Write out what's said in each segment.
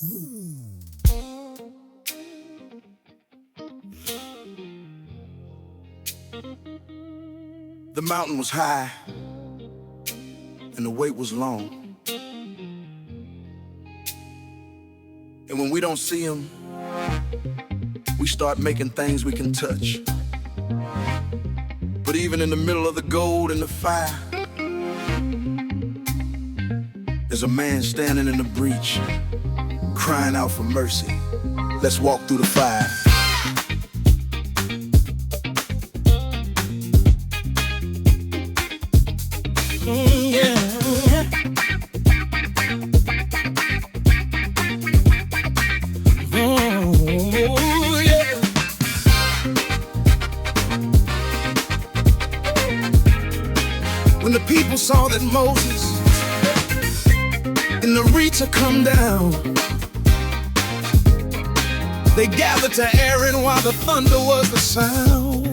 The mountain was high and the wait was long. And when we don't see him, we start making things we can touch. But even in the middle of the gold and the fire, there's a man standing in the breach, crying out for mercy. Let's walk through the fire. When the people saw that Moses in the reach had come down, they gathered to Aaron while the thunder was the sound.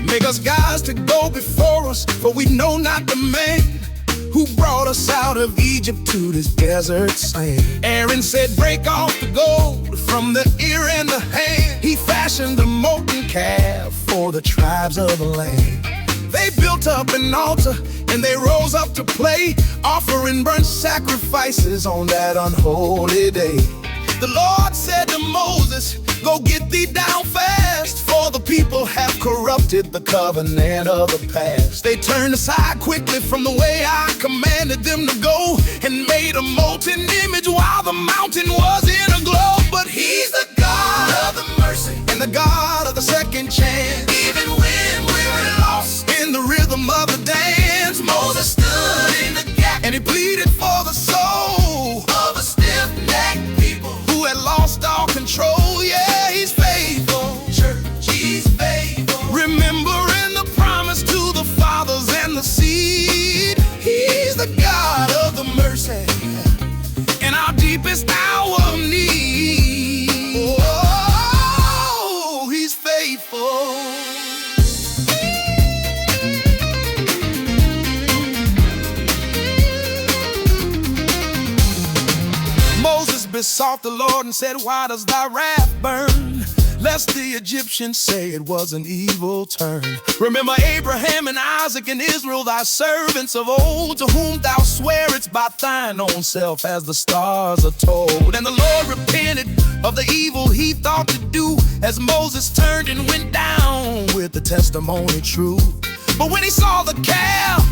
Make us gods to go before us, for we know not the man who brought us out of Egypt to this desert sand. Aaron said, break off the gold from the ear and the hand. He fashioned a molten calf for the tribes of the land. They built up an altar and they rose up to play, offering burnt sacrifices on that unholy day. The Lord said to Moses, go get thee down fast, for the people have corrupted the covenant of the past. They turned aside quickly from the way I commanded them to go, and made a molten image while the mountain was in a glow. But he's the God of the mercy and the God of the second chance. Even when we were lost in the rhythm of the dance, Moses stood in the gap and he pleaded for the soul of a stiff-necked people who had lost all control. Yeah, he's faithful, church, he's faithful, remembering the promise to the fathers and the seed. He's the God of the mercy in our deepest hour of need. Oh, he's faithful. Moses besought the Lord and said, why does thy wrath burn? Lest the Egyptians say it was an evil turn. Remember Abraham and Isaac and Israel, thy servants of old, to whom thou swearest by thine own self, as the stars are told. And the Lord repented of the evil he thought to do, as Moses turned and went down with the testimony true. But when he saw the calf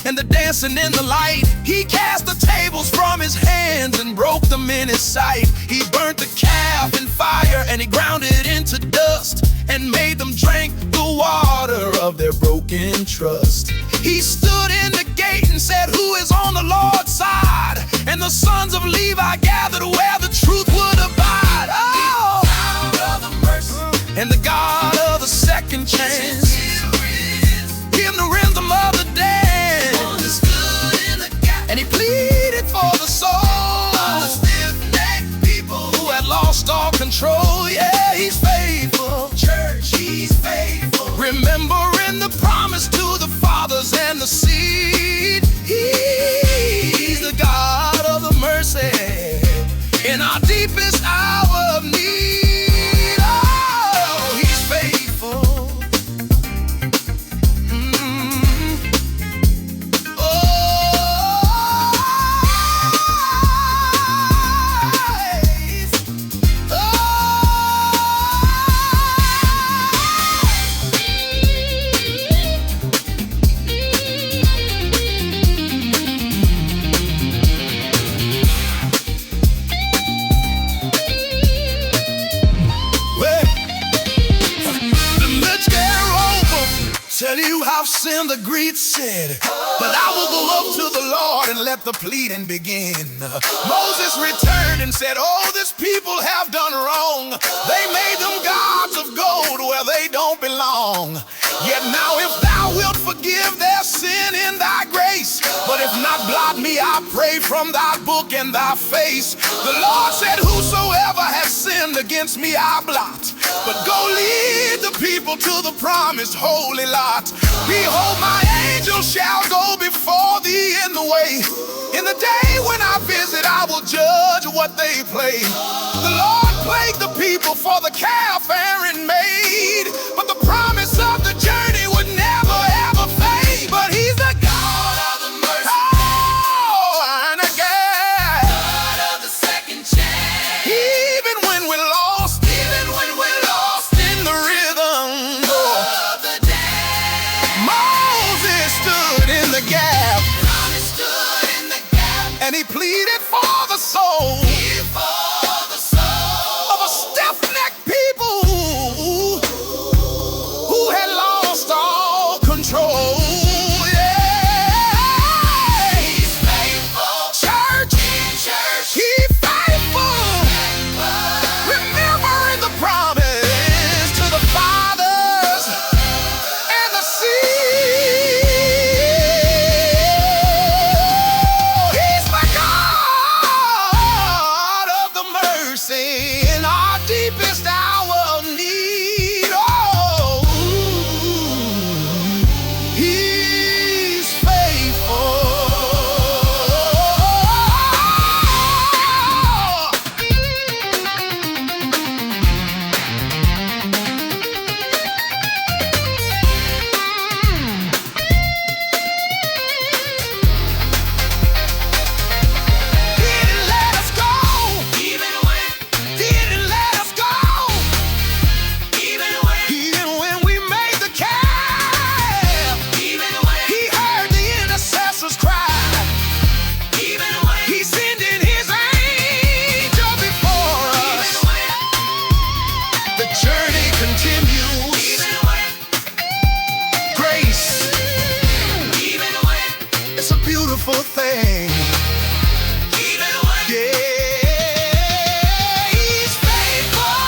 and the dancing in the light, he cast the tables from his hands and broke them in his sight. He burnt the calf in fire and he ground it into dust, and made them drink the water of their broken trust. He stood in the gate and said, who is on the Lord's side? And the sons of Levi gathered where the truth would abide. Oh, and the God of the second chance, him the rhythm of the dance. And he pleaded for the soul of the stiff-necked people who had lost all control. Yeah, he's faithful, church, he's faithful, remembering the promise to the fathers and the seed. He's the God of the mercy in our deepest hour of need. Oh, he's faithful. Tell you how sin the greed said, but I will go up to the Lord and let the pleading begin. Moses returned and said, oh, this people have done wrong. They made them gods of gold where they don't belong. Yet now if thou wilt forgive their sin in thy grace, but if not, blot me, I pray, from thy book and thy face. The Lord said, whosoever has sinned against me I blot, but go lead the people to the promised holy lot. Behold, my angel shall go before thee in the way, in the day when I visit will judge what they played. The Lord played the people for the calf Aaron made, but the promise of the journey would never ever fade. But He's the God of the mercy, oh, and again, God of the second chance. Even when we're lost, in the rhythm of the dance, Moses stood in the gap. And he pleaded for the soul of a stiff-necked people who had lost all control. Yeah. He's faithful. Church. He's faithful. Remembering the promise to the fathers and the seed. In our deepest hour of need, oh, He's faithful. It's a beautiful thing. Yeah, He's faithful.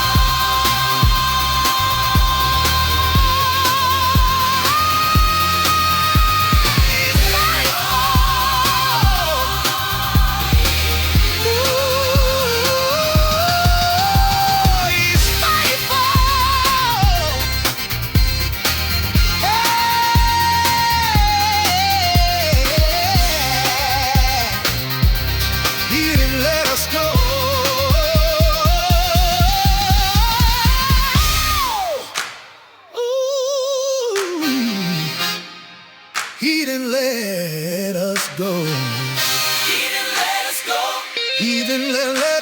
He's He didn't let us go. He didn't let us go. He didn't let